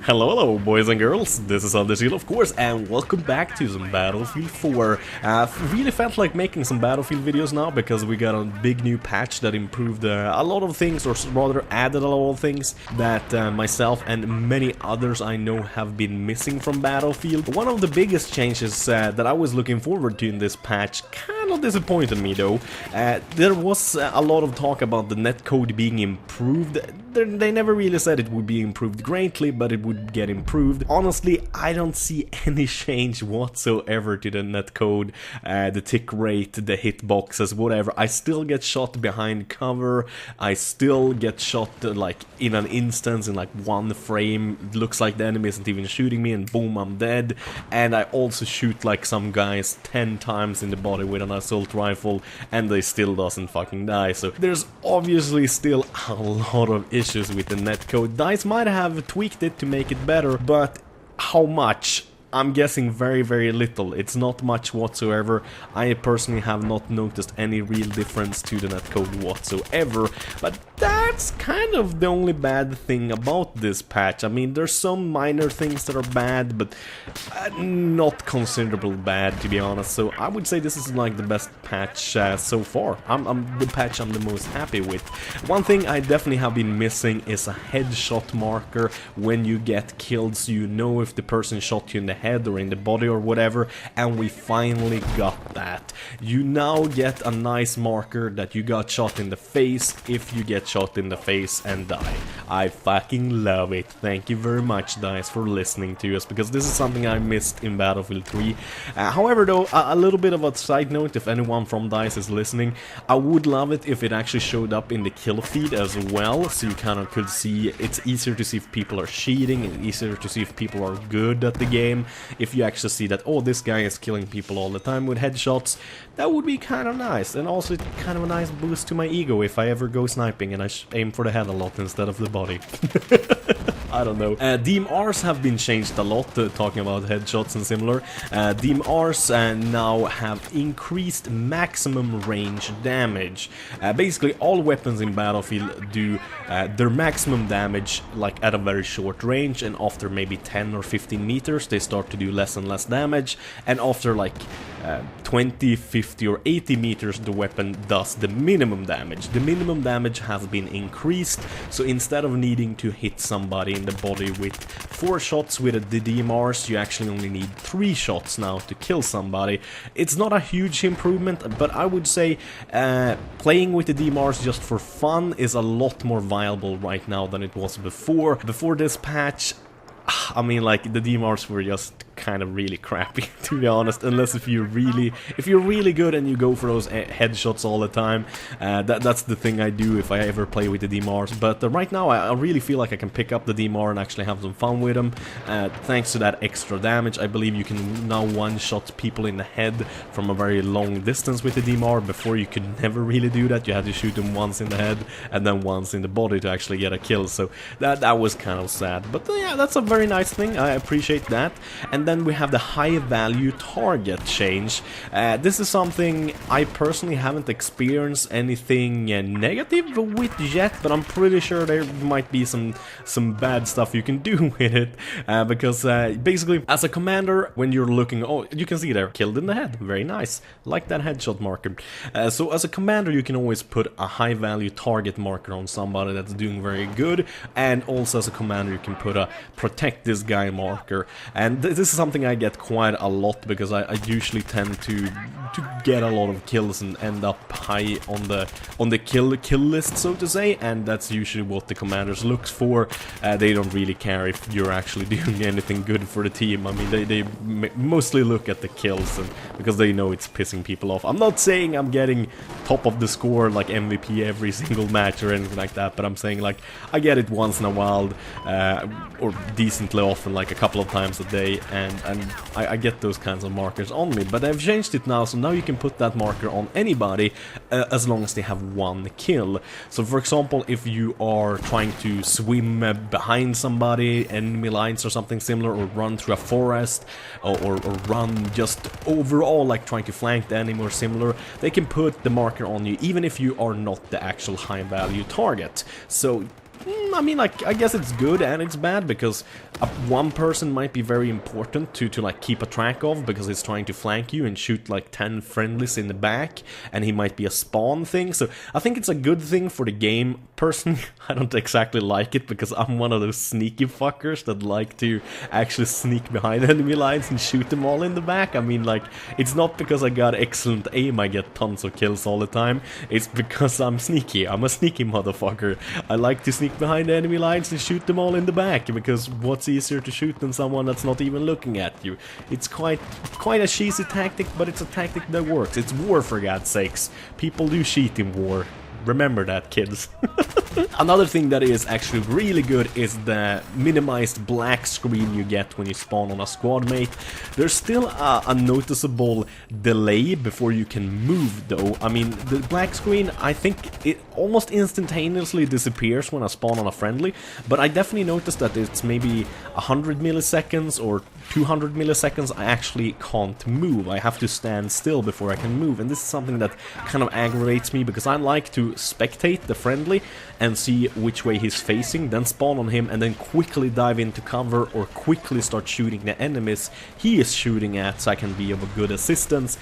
Hello boys and girls, this is Anders here of course, and welcome back to some Battlefield 4. Really felt like making some Battlefield videos now because we got a big new patch that improved a lot of things, or rather added a lot of things that myself and many others I know have been missing from Battlefield. One of the biggest changes that I was looking forward to in this patch kind of disappointed me though. There was a lot of talk about the netcode being improved. They never really said it would be improved greatly, but it would get improved. Honestly, I don't see any change whatsoever to the netcode, the tick rate, the hitboxes, whatever. I still get shot behind cover, I still get shot like in an instance, in like one frame. It looks like the enemy isn't even shooting me and boom, I'm dead. And I also shoot like some guys 10 times in the body with an assault rifle and they still doesn't fucking die. So there's obviously still a lot of issues with the netcode. DICE might have tweaked it to make it better, but how much? I'm guessing very little. It's not much whatsoever. I personally have not noticed any real difference to the netcode whatsoever, but that's kind of the only bad thing about this patch. I mean, there's some minor things that are bad, but not considerable bad, to be honest. So I would say this is like the best patch so far. I'm the patch I'm the most happy with. One thing I definitely have been missing is a headshot marker when you get killed, so you know if the person shot you in the head or in the body or whatever, and we finally got that. You now get a nice marker that you got shot in the face if you get shot in the face and die. I fucking love it. Thank you very much, DICE, for listening to us, because this is something I missed in Battlefield 3. However though, a little bit of a side note, if anyone from DICE is listening, I would love it if it actually showed up in the kill feed as well, so you kind of could see. It's easier to see if people are cheating, and easier to see if people are good at the game. If you actually see that, oh, this guy is killing people all the time with headshots, that would be kind of nice. And also kind of a nice boost to my ego if I ever go sniping and I aim for the head a lot instead of the body. I don't know. DMRs have been changed a lot, talking about headshots and similar. DMRs now have increased maximum range damage. Basically, all weapons in Battlefield do their maximum damage like at a very short range, and after maybe 10 or 15 meters they start to do less and less damage, and after like 20, 50 or 80 meters the weapon does the minimum damage. The minimum damage has been increased, so instead of needing to hit somebody in the body with 4 shots with the DMRs, you actually only need 3 shots now to kill somebody. It's not a huge improvement, but I would say playing with the DMRs just for fun is a lot more viable right now than it was before. Before this patch, I mean, like, the DMRs were just kind of really crappy, to be honest, unless if you're really good and you go for those headshots all the time. That's the thing I do if I ever play with the DMRs. But right now I really feel like I can pick up the DMR and actually have some fun with them. Thanks to that extra damage, I believe you can now one-shot people in the head from a very long distance with the DMR. Before you could never really do that. You had to shoot them once in the head and then once in the body to actually get a kill. So that was kind of sad. But yeah, that's a very nice thing. I appreciate that. And then we have the high value target change. This is something I personally haven't experienced anything negative with yet, but I'm pretty sure there might be some bad stuff you can do with it, because basically as a commander, when you're looking, oh, you can see there, killed in the head, very nice, like that headshot marker. So as a commander you can always put a high value target marker on somebody that's doing very good, and also as a commander you can put a protect this guy marker. And this is something I get quite a lot, because I usually tend to get a lot of kills and end up high on the kill list, so to say, and that's usually what the commanders looks for. They don't really care if you're actually doing anything good for the team. I mean, they mostly look at the kills, and because they know it's pissing people off. I'm not saying I'm getting top of the score like MVP every single match or anything like that, but I'm saying like I get it once in a while, or decently often, like a couple of times a day, and I get those kinds of markers on me. But I've changed it now, so now you can put that marker on anybody as long as they have 1 kill. So for example, if you are trying to swim behind somebody, enemy lines or something similar, or run through a forest, or run just overall like trying to flank the enemy or similar, they can put the marker on you even if you are not the actual high value target. So I mean, like, I guess it's good and it's bad, because one person might be very important to like keep a track of, because he's trying to flank you and shoot like 10 friendlies in the back, and he might be a spawn thing. So I think it's a good thing for the game. Personally, I don't exactly like it, because I'm one of those sneaky fuckers that like to actually sneak behind enemy lines and shoot them all in the back. I mean, like, it's not because I got excellent aim I get tons of kills all the time. It's because I'm sneaky. I'm a sneaky motherfucker. I like to sneak behind enemy lines and shoot them all in the back, because what's easier to shoot than someone that's not even looking at you? It's quite a cheesy tactic, but it's a tactic that works. It's war, for God's sakes. People do cheat in war. Remember that, kids. Another thing that is actually really good is the minimized black screen you get when you spawn on a squad mate. There's still a noticeable delay before you can move, though. I mean, the black screen, I think it almost instantaneously disappears when I spawn on a friendly, but I definitely noticed that it's maybe 100 milliseconds or 200 milliseconds I actually can't move. I have to stand still before I can move, and this is something that kind of aggravates me, because I like to spectate the friendly and see which way he's facing, then spawn on him, and then quickly dive into cover or quickly start shooting the enemies he is shooting at, so I can be of a good assistance.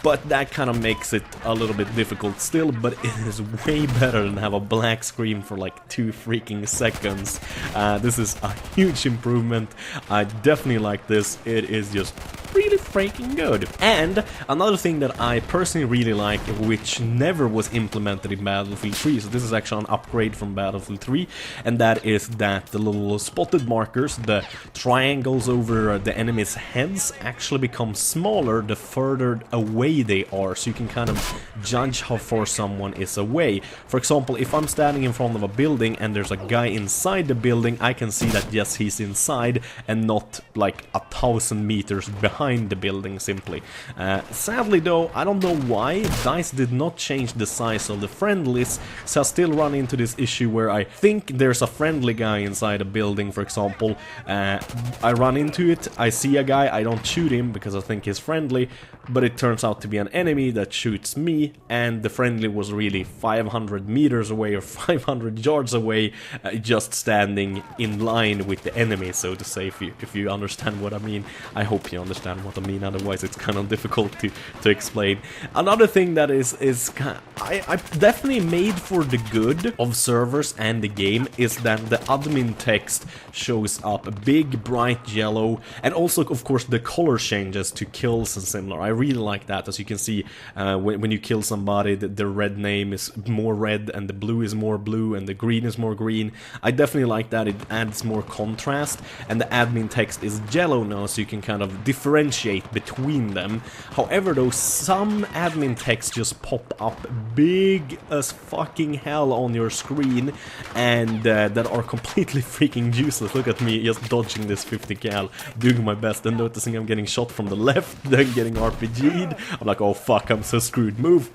But that kind of makes it a little bit difficult still, but it is way better than have a black screen for like 2 freaking seconds. This is a huge improvement. I definitely like this. It is just really freaking good. And another thing that I personally really like, which never was implemented in Battlefield 3, so this is actually an upgrade from Battlefield 3, and that is that the little spotted markers, the triangles over the enemy's heads, actually become smaller the further away they are, so you can kind of judge how far someone is away. For example, if I'm standing in front of a building and there's a guy inside the building, I can see that yes, he's inside and not like 1,000 meters behind the building simply. Sadly though, I don't know why DICE did not change the size of the friendlies, so I still run into this issue where I think there's a friendly guy inside a building, for example. I run into it, I see a guy, I don't shoot him because I think he's friendly, but it turns out to be an enemy that shoots me, and the friendly was really 500 meters away or 500 yards away, just standing in line with the enemy, so to say, if you understand what I mean. I hope you understand what I mean, otherwise it's kind of difficult to explain. Another thing that is I definitely made for the good of servers and the game is that the admin text shows up big, bright yellow, and also of course the color changes to kills and similar. I really like that. As you can see, when you kill somebody, the red name is more red and the blue is more blue and the green is more green. I definitely like that. It adds more contrast, and the admin text is yellow now, so you can kind of differentiate between them. However though, some admin text just pop up big as fucking hell on your screen, and that are completely freaking useless. Look at me just dodging this 50 cal, doing my best, and noticing I'm getting shot from the left, then getting RPG'd. I'm like, oh fuck, I'm so screwed. Move.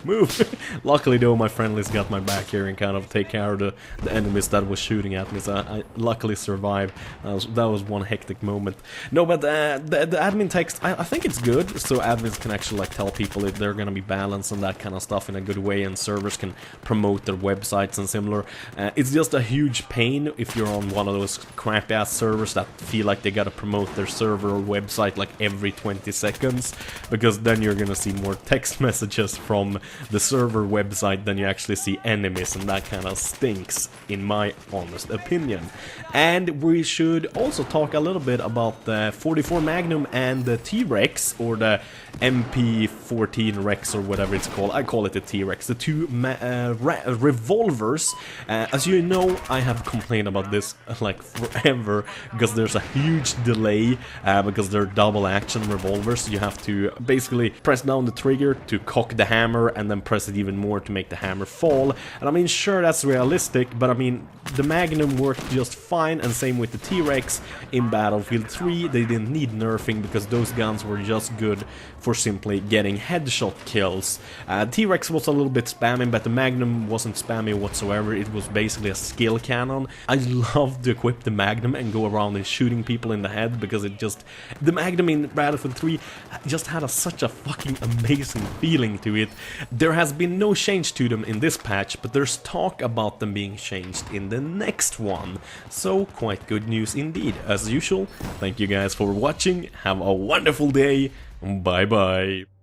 Luckily though, my friendlies got my back here and kind of take care of the enemies that was shooting at me, so I luckily survived. That was one hectic moment. No, but the admin text, I think it's good, so admins can actually like tell people if they're gonna be balanced and that kind of stuff in a good way, and servers can promote their websites and similar. It's just a huge pain if you're on one of those crappy ass servers that feel like they gotta promote their server or website like every 20 seconds, because then you're gonna see more text messages from the server website than you actually see enemies, and that kind of stinks in my honest opinion. And we should also talk a little bit about the 44 Magnum and the T-Rex, or the MP14 Rex, or whatever it's called. I call it the T-Rex, the two revolvers. As you know, I have complained about this like forever, because there's a huge delay, because they're double action revolvers. You have to basically press down the trigger to cock the hammer, and then press it even more to make the hammer fall. And I mean, sure, that's realistic, but I mean, the Magnum worked just fine, and same with the T-Rex in Battlefield 3. They didn't need nerfing, because those guns were just good for simply getting headshot kills. T-Rex was a little bit spammy, but the Magnum wasn't spammy whatsoever. It was basically a skill cannon. I love to equip the Magnum and go around and shooting people in the head, because the Magnum in Battlefield 3 just had such a fucking amazing feeling to it. There has been no change to them in this patch, but there's talk about them being changed in the next one. So quite good news indeed. As usual, thank you guys for watching. Have a wonderful day. Bye bye.